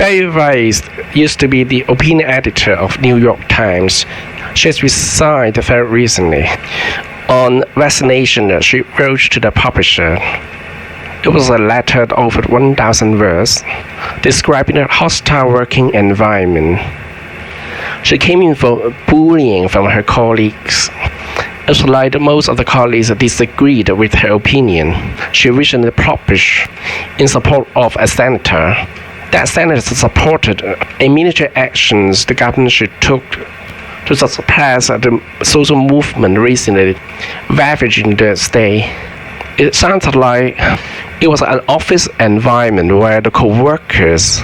Mary Rice used to be the opinion editor of New York Times. She has resigned very recently. On vaccination, she wrote to the publisher. It was a letter of over 1,000 words, describing a hostile working environment. She came in for bullying from her colleagues. It's like most of the colleagues disagreed with her opinion. She recently published in support of a senator. That senator supported immediate actions the government should took to suppress the social movement recently ravaging the state. It sounded like it was an office environment where the co-workers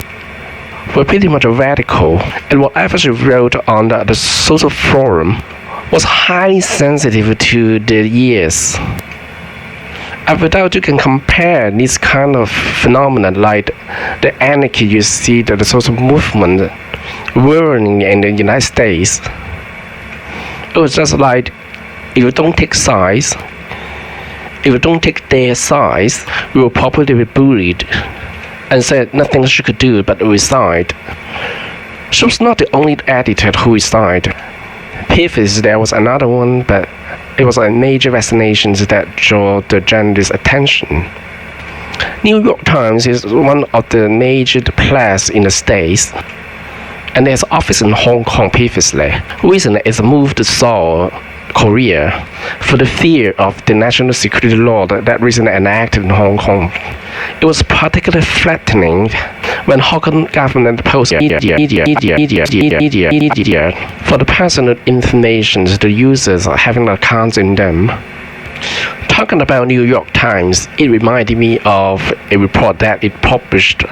were pretty much radical, and whatever she wrote on the social forum was highly sensitive to the years. And without you can compare this kind of phenomenon like the anarchy you see that the social movement whirling in the United States. It was just like, if you don't take sides, if you don't take their sides, you will probably be bullied and said nothing she could do but resign. She was not the only editor who resigned. Previously, there was another one, but it was a major vaccination that drew the journalist's attention. New York Times is one of the major press in the States, and there's office in Hong Kong previously. Recently, it's moved to Seoul, Korea, for the fear of the national security law that recently enacted in Hong Kong. It was particularly flattening when Hong Kong government posted for the personal information the users having accounts in them. Talking about New York Times, it reminded me of a report that it published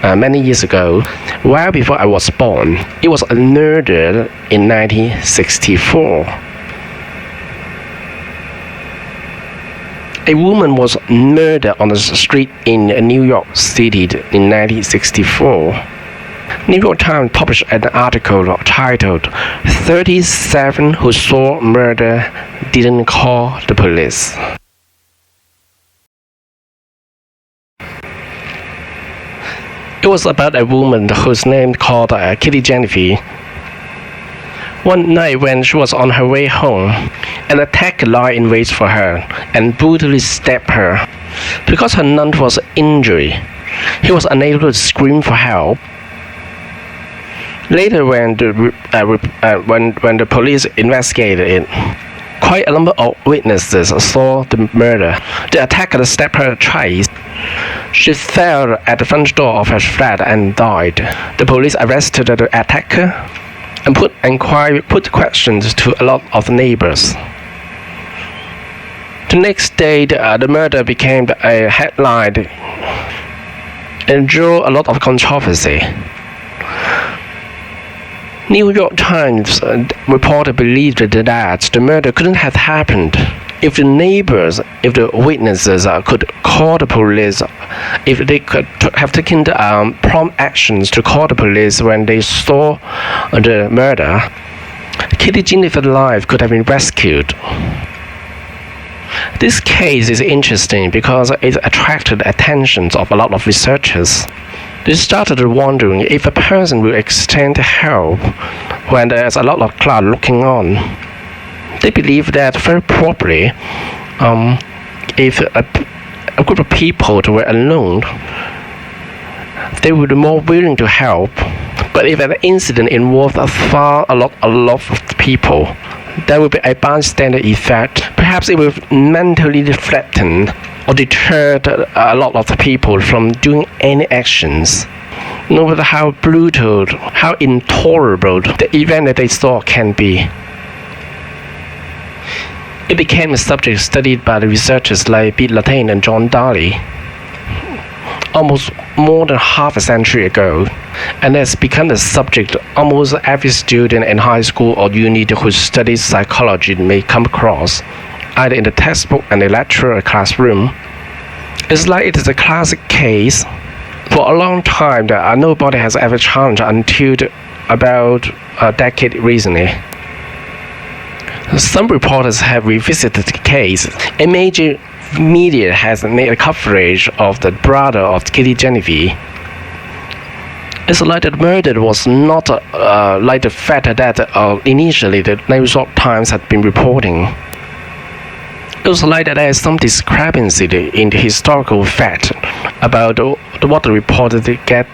many years ago, well before I was born. It was murdered in 1964. A woman was murdered on the street in New York City in 1964. New York Times published an article titled 37 Who Saw Murder Didn't Call the Police. It was about a woman whose name called Kitty Genevieve. One night when she was on her way home, an attacker lay in wait for her and brutally stabbed her. Because her nun was injured, he was unable to scream for help. Later, when the police investigated it, quite a number of witnesses saw the murder. The attacker stabbed her twice. She fell at the front door of her flat and died. The police arrested the attacker and put questions to a lot of neighbors. The next day, the murder became a headline and drew a lot of controversy. New York Times reporter believed that the murder couldn't have happened if the neighbors, if the witnesses could call the police, if they could have taken the prompt actions to call the police when they saw the murder, Kitty Genevieve's life could have been rescued. This case is interesting because it attracted the attention of a lot of researchers. They started wondering if a person will extend help when there's a lot of crowd looking on. They believe that very probably, if a group of people were alone, they would be more willing to help. But if an incident involved a lot of people, there will be a bystander effect. Perhaps it will mentally flatten or deter a lot of people from doing any actions. No matter how brutal, how intolerable the event that they saw can be. It became a subject studied by the researchers like Pete Latane and John Daly almost more than half a century ago, and has become a subject almost every student in high school or uni who studies psychology may come across, either in the textbook and the lecture or classroom. It's like it is a classic case. For a long time, nobody has ever challenged until about a decade recently. Some reporters have revisited the case. A major media has made a coverage of the brother of Kitty Genevieve. It's like the murder was not like the fact that initially the New York Times had been reporting. It was like that there is some discrepancy in the historical fact about what the reporter get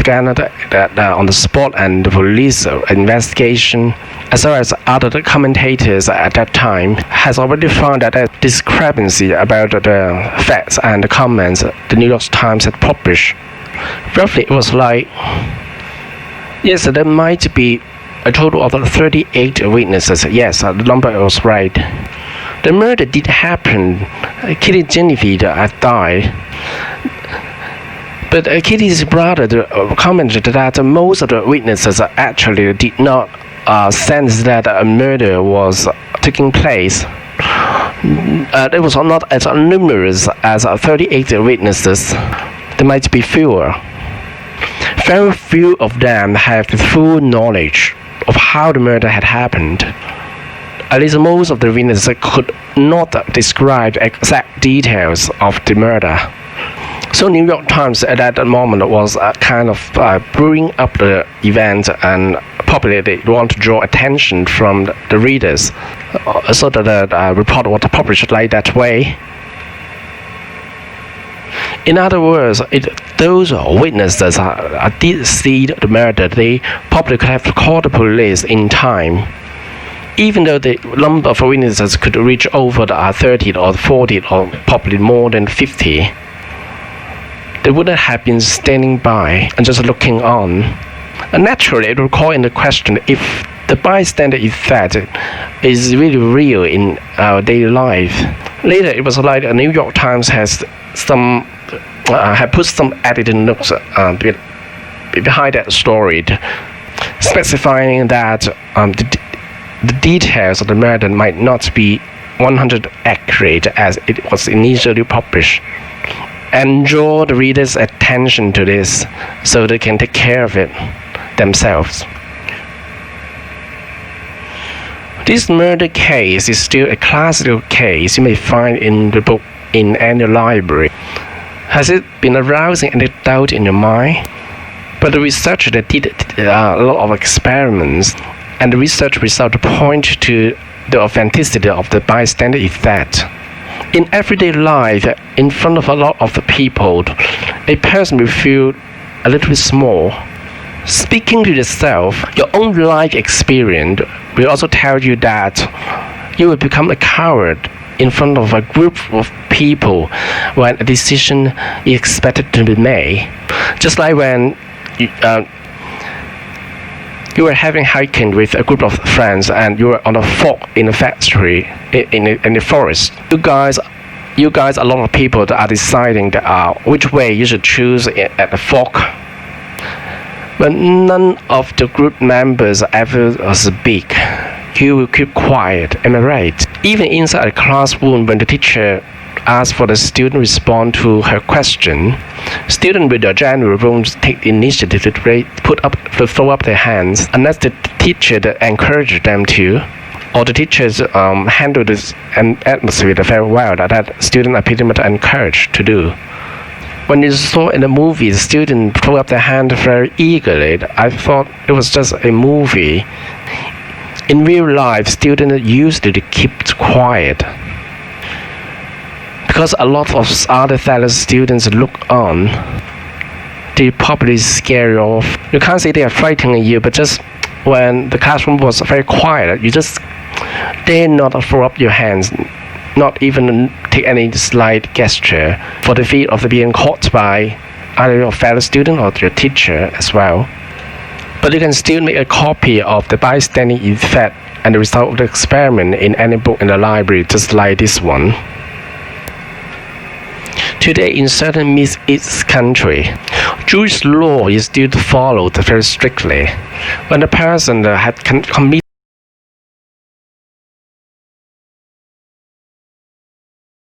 gathered on the spot and the police investigation, as well as other commentators at that time, has already found that there is discrepancy about the facts and the comments the New York Times had published. Roughly, it was like, yes, there might be a total of 38 witnesses. Yes, the number was right. The murder did happen. Kitty Genevieve had died. But Kitty's brother commented that most of the witnesses actually did not sense that a murder was taking place. It was not as numerous as 38 witnesses. There might be fewer. Very few of them have the full knowledge of how the murder had happened. At least most of the witnesses could not describe exact details of the murder. So New York Times at that moment was kind of brewing up the event, and probably they want to draw attention from the readers, so that the report was published like that way. In other words, those witnesses did see the murder, they probably could have called the police in time. Even though the number of witnesses could reach over the 30 or 40 or probably more than 50, they wouldn't have been standing by and just looking on. And naturally, it would call into question if the bystander effect is really real in our daily life. Later, it was like the New York Times has had put some edited notes behind that story, specifying that the details of the murder might not be 100% accurate as it was initially published, and draw the reader's attention to this so they can take care of it themselves. This murder case is still a classical case you may find in the book in any library. Has it been arousing any doubt in your mind? But the researcher did a lot of experiments, and the research results point to the authenticity of the bystander effect. In everyday life, in front of a lot of people, a person will feel a little bit small. Speaking to yourself, your own life experience will also tell you that you will become a coward in front of a group of people when a decision is expected to be made. Just like when you were having hiking with a group of friends and you were on a fork in a factory in the forest. You guys, a lot of people that are deciding which way you should choose at the fork. But none of the group members ever speak. You will keep quiet, am I right? Even inside a classroom, when the teacher asks for the student respond to her question, students with the general rooms take the initiative to throw up their hands unless the teacher encourages them to, or the teachers handle this atmosphere very well that students are pretty much encouraged to do. When you saw in the movie the students throw up their hand very eagerly, I thought it was just a movie. In real life, students usually keep quiet, because a lot of other fellow students look on. They probably scare you off. You can't say they are frightening you, but just when the classroom was very quiet, you just dare not throw up your hands, not even take any slight gesture for the fear of being caught by either your fellow student or your teacher as well. But you can still make a copy of the bystander effect and the result of the experiment in any book in the library, just like this one. Today, in certain Middle East countries, Jewish law is still followed very strictly. When a person had committed